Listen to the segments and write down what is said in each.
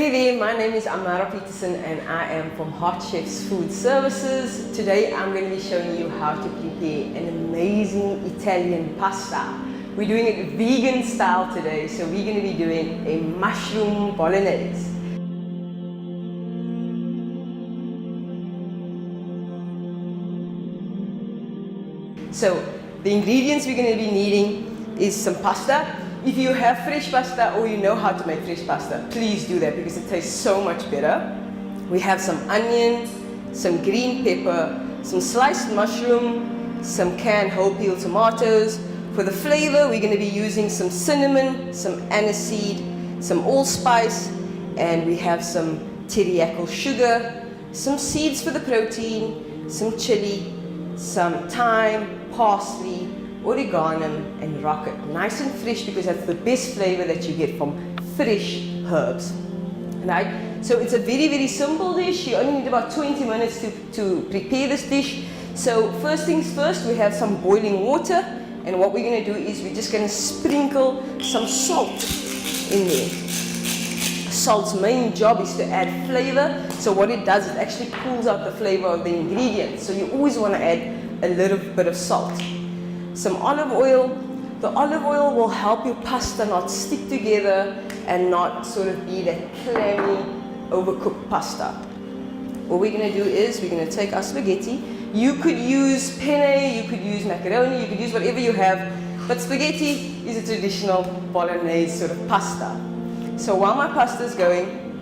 Hey there, my name is Amara Peterson and I am from Hot Chefs Food Services. Today I'm going to be showing you how to prepare an amazing Italian pasta. We're doing it vegan style today, so we're going to be doing a mushroom bolognese. So the ingredients we're going to be needing is some pasta. If you have fresh pasta or you know how to make fresh pasta, please do that because it tastes so much better. We have some onion, some green pepper, some sliced mushroom, some canned whole peel tomatoes. For the flavor, we're going to be using some cinnamon, some aniseed, some allspice, and we have some teriyaki sugar, some seeds for the protein, some chili, some thyme, parsley, oregano and rocket. Nice and fresh because that's the best flavor that you get from fresh herbs. Right? So it's a very, very simple dish. You only need about 20 minutes to prepare this dish. So first things first, we have some boiling water, and what we're going to do is we're just going to sprinkle some salt in there. Salt's main job is to add flavor. So what it does, it actually pulls out the flavor of the ingredients. So you always want to add a little bit of salt. Some olive oil. The olive oil will help your pasta not stick together and not sort of be that clammy, overcooked pasta. What we're going to do is we're going to take our spaghetti. You could use penne, you could use macaroni, you could use whatever you have, but spaghetti is a traditional bolognese sort of pasta. So while my pasta is going,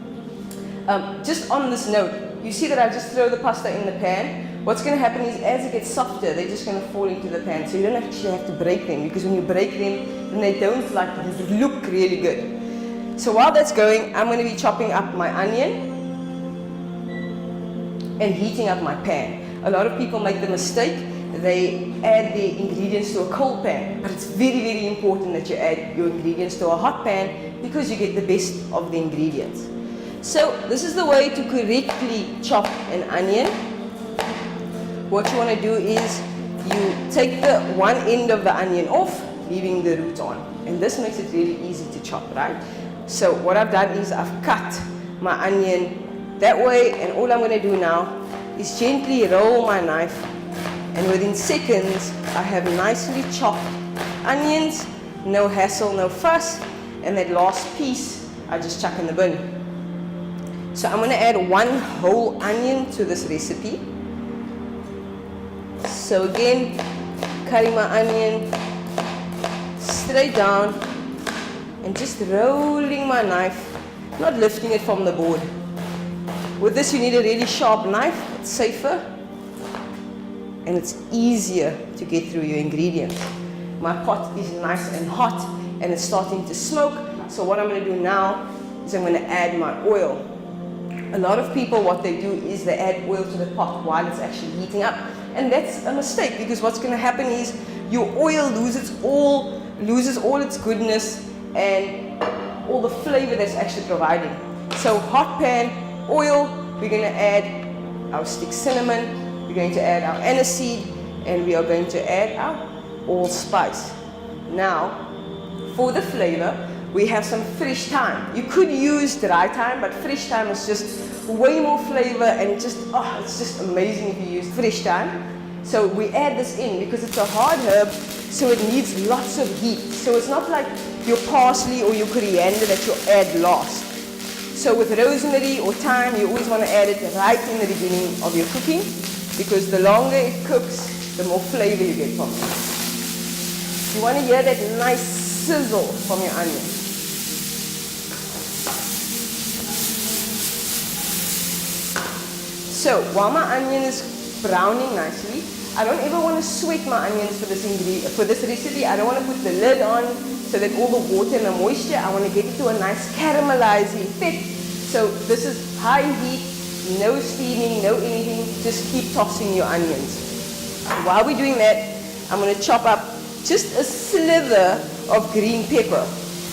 just on this note, you see that I just throw the pasta in the pan. What's going to happen is as it gets softer, they're just going to fall into the pan. So you don't actually have to break them, because when you break them, then they don't look really good. So while that's going, I'm going to be chopping up my onion and heating up my pan. A lot of people make the mistake, they add the ingredients to a cold pan. But it's very, very important that you add your ingredients to a hot pan because you get the best of the ingredients. So this is the way to correctly chop an onion. What you want to do is you take the one end of the onion off, leaving the root on. And this makes it really easy to chop, right? So what I've done is I've cut my onion that way, and all I'm going to do now is gently roll my knife, and within seconds I have nicely chopped onions, no hassle, no fuss, and that last piece I just chuck in the bin. So I'm going to add one whole onion to this recipe. So again, cutting my onion straight down and just rolling my knife, not lifting it from the board. With this you need a really sharp knife, it's safer and it's easier to get through your ingredients. My pot is nice and hot and it's starting to smoke, so what I'm going to do now is I'm going to add my oil. A lot of people, what they do is they add oil to the pot while it's actually heating up. And that's a mistake, because what's going to happen is your oil loses all its goodness and all the flavor that's actually providing. So hot pan, oil, we're going to add our stick cinnamon, we're going to add our aniseed, and we are going to add our allspice. Now, for the flavor, we have some fresh thyme. You could use dry thyme, but fresh thyme is just way more flavor and it's just amazing if you use fresh thyme. So we add this in because it's a hard herb, so it needs lots of heat. So it's not like your parsley or your coriander that you add last. So with rosemary or thyme, you always want to add it right in the beginning of your cooking, because the longer it cooks, the more flavor you get from it. You want to hear that nice sizzle from your onion. So while my onion is browning nicely, I don't ever want to sweat my onions for this recipe. I don't want to put the lid on so that all the water and the moisture, I want to get it to a nice caramelizing effect. So this is high heat, no steaming, no anything, just keep tossing your onions. While we're doing that, I'm going to chop up just a sliver of green pepper.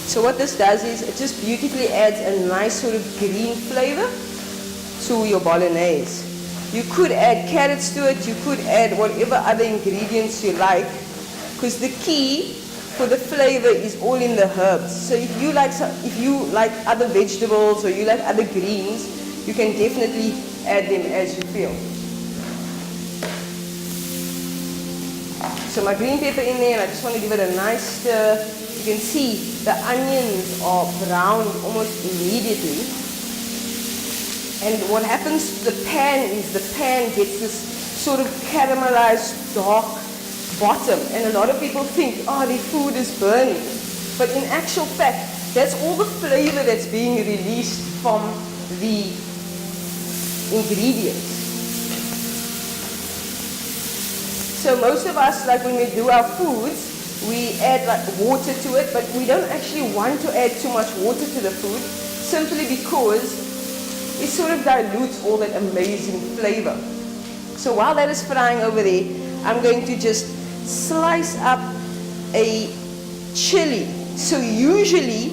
So what this does is it just beautifully adds a nice sort of green flavor to your bolognese. You could add carrots to it, you could add whatever other ingredients you like, because the key for the flavor is all in the herbs. So if you like other vegetables or you like other greens, you can definitely add them as you feel. So my green pepper in there, and I just want to give it a nice stir. You can see the onions are browned almost immediately. And what happens to the pan is the pan gets this sort of caramelized dark bottom, and a lot of people think, oh, the food is burning. But in actual fact, that's all the flavor that's being released from the ingredients. So most of us, like when we do our foods, we add like water to it, but we don't actually want to add too much water to the food, simply because it sort of dilutes all that amazing flavor. So while that is frying over there, I'm going to just slice up a chili. So usually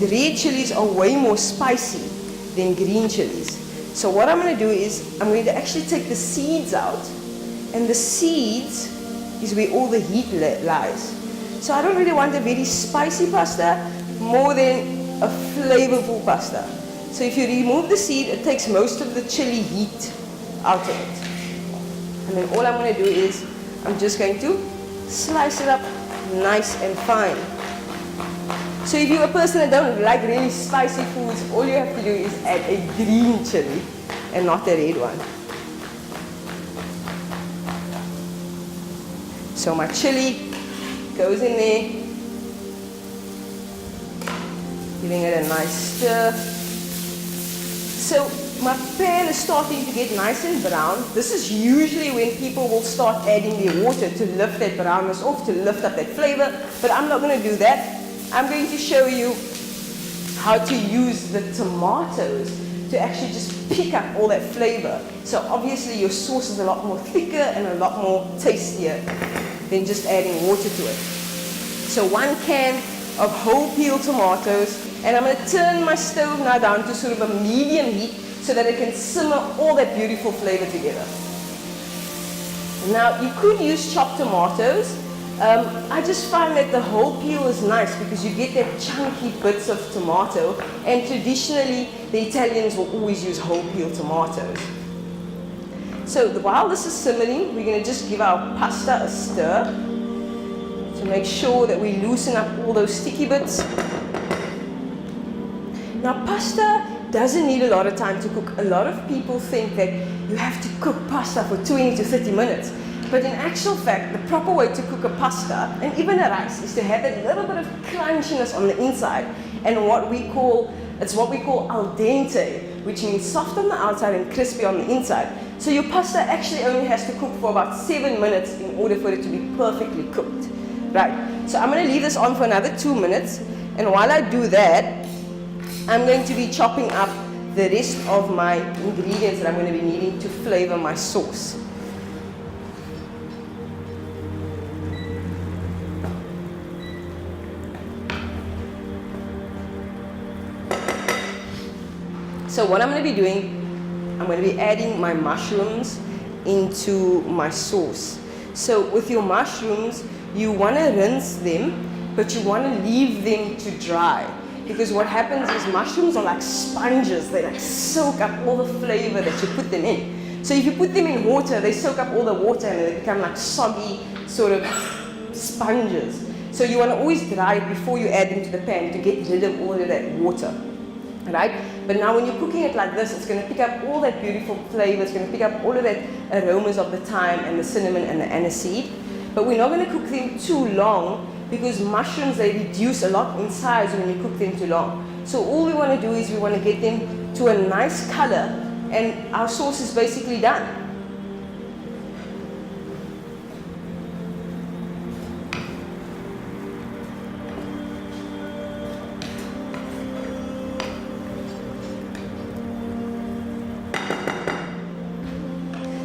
the red chilies are way more spicy than green chilies. So what I'm going to do is I'm going to actually take the seeds out, and the seeds is where all the heat lies. So I don't really want a very spicy pasta, more than a flavorful pasta. So if you remove the seed, it takes most of the chili heat out of it. And then all I'm going to do is I'm just going to slice it up nice and fine. So if you're a person that don't like really spicy foods, all you have to do is add a green chili and not a red one. So my chili goes in there, giving it a nice stir. So my pan is starting to get nice and brown. This is usually when people will start adding their water to lift that brownness off, to lift up that flavor, but I'm not going to do that. I'm going to show you how to use the tomatoes to actually just pick up all that flavor. So obviously your sauce is a lot more thicker and a lot more tastier than just adding water to it. So 1 can of whole peeled tomatoes, and I'm going to turn my stove now down to sort of a medium heat so that it can simmer all that beautiful flavor together. Now you could use chopped tomatoes. I just find that the whole peel is nice because you get that chunky bits of tomato, and traditionally the Italians will always use whole peeled tomatoes. So while this is simmering, we're going to just give our pasta a stir to make sure that we loosen up all those sticky bits. Now pasta doesn't need a lot of time to cook. A lot of people think that you have to cook pasta for 20 to 30 minutes. But in actual fact, the proper way to cook a pasta, and even a rice, is to have that little bit of crunchiness on the inside, and what we call al dente, which means soft on the outside and crispy on the inside. So your pasta actually only has to cook for about 7 minutes in order for it to be perfectly cooked. Right, so I'm going to leave this on for another 2 minutes, and while I do that, I'm going to be chopping up the rest of my ingredients that I'm going to be needing to flavor my sauce. So what I'm going to be doing, I'm going to be adding my mushrooms into my sauce. So with your mushrooms, you want to rinse them, but you want to leave them to dry. Because what happens is mushrooms are like sponges. They like soak up all the flavor that you put them in. So if you put them in water, they soak up all the water and they become like soggy sort of sponges. So you want to always dry it before you add them to the pan to get rid of all of that water. Right? But now when you're cooking it like this, it's going to pick up all that beautiful flavor. It's going to pick up all of that aromas of the thyme and the cinnamon and the aniseed. But we're not going to cook them too long because mushrooms, they reduce a lot in size when you cook them too long. So all we want to do is we want to get them to a nice color, and our sauce is basically done.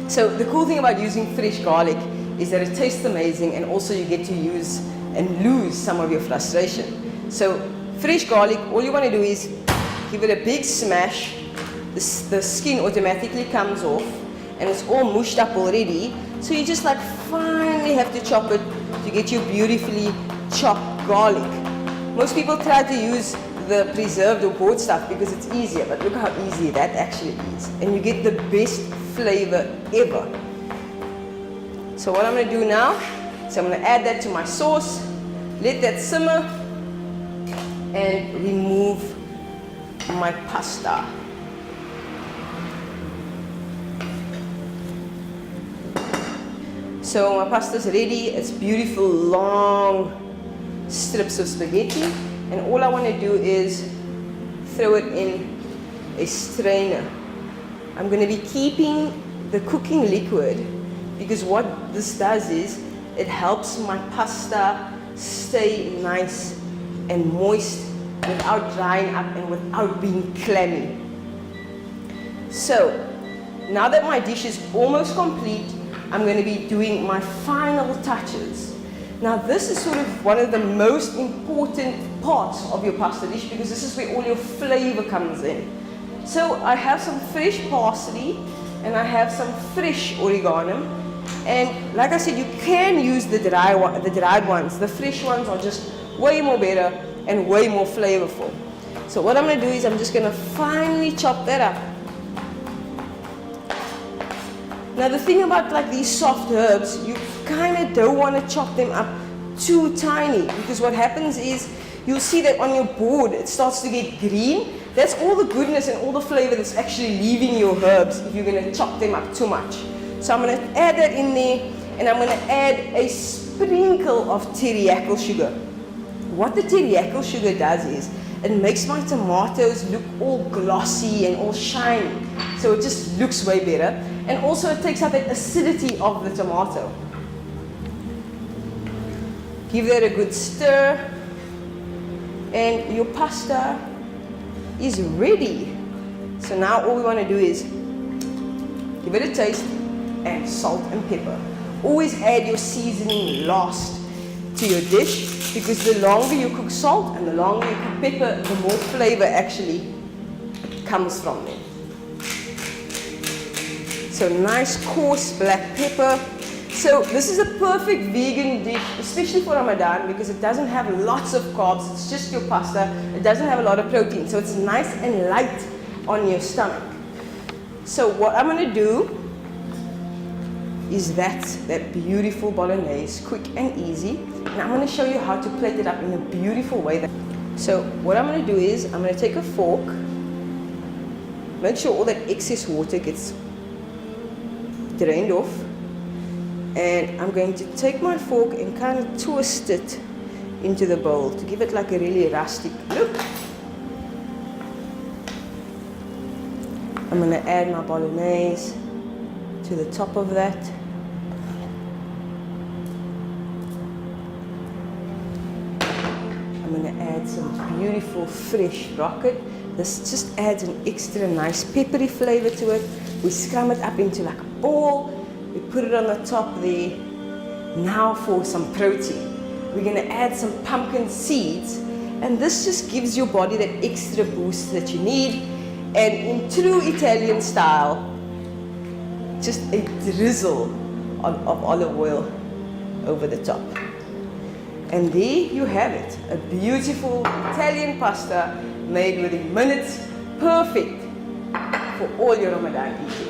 So the cool thing about using fresh garlic is that it tastes amazing, and also you get to use and lose some of your frustration. So fresh garlic, all you want to do is give it a big smash. The skin automatically comes off and it's all mushed up already. So you just like finally have to chop it to get your beautifully chopped garlic. Most people try to use the preserved or bought stuff because it's easier, but look how easy that actually is. And you get the best flavor ever. So what I'm going to do now is I'm going to add that to my sauce, let that simmer, and remove my pasta. So my pasta is ready. It's beautiful long strips of spaghetti, and all I want to do is throw it in a strainer. I'm going to be keeping the cooking liquid because what this does is it helps my pasta stay nice and moist without drying up and without being clammy. So now that my dish is almost complete, I'm going to be doing my final touches. Now this is sort of one of the most important parts of your pasta dish because this is where all your flavor comes in. So I have some fresh parsley and I have some fresh oregano, and like I said, you can use the dried ones. The fresh ones are just way more better and way more flavorful. So what I'm going to do is I'm just going to finely chop that up. Now the thing about like these soft herbs, you kind of don't want to chop them up too tiny because what happens is you'll see that on your board it starts to get green. That's all the goodness and all the flavor that's actually leaving your herbs if you're going to chop them up too much. So I'm going to add that in there, and I'm going to add a sprinkle of teriyaki sugar. What the teriyaki sugar does is it makes my tomatoes look all glossy and all shiny. So it just looks way better. And also it takes out that acidity of the tomato. Give that a good stir. And your pasta is ready. So now all we want to do is give it a taste and salt and pepper. Always add your seasoning last to your dish because the longer you cook salt and the longer you cook pepper, the more flavor actually comes from it. So nice coarse black pepper. So this is a perfect vegan dish, especially for Ramadan because it doesn't have lots of carbs. It's just your pasta. It doesn't have a lot of protein. So it's nice and light on your stomach. So what I'm going to do is that beautiful bolognese, quick and easy. And I'm going to show you how to plate it up in a beautiful way. So what I'm going to do is I'm going to take a fork, make sure all that excess water gets drained off, and I'm going to take my fork and kind of twist it into the bowl to give it like a really rustic look. I'm going to add my bolognese to the top of that. I'm going to add some beautiful fresh rocket. This just adds an extra nice peppery flavor to it. We scrum it up into like a ball. We put it on the top there. Now for some protein. We're going to add some pumpkin seeds, and this just gives your body that extra boost that you need. And in true Italian style, just a drizzle of olive oil over the top. And there you have it, a beautiful Italian pasta made within minutes, perfect for all your Ramadan eating.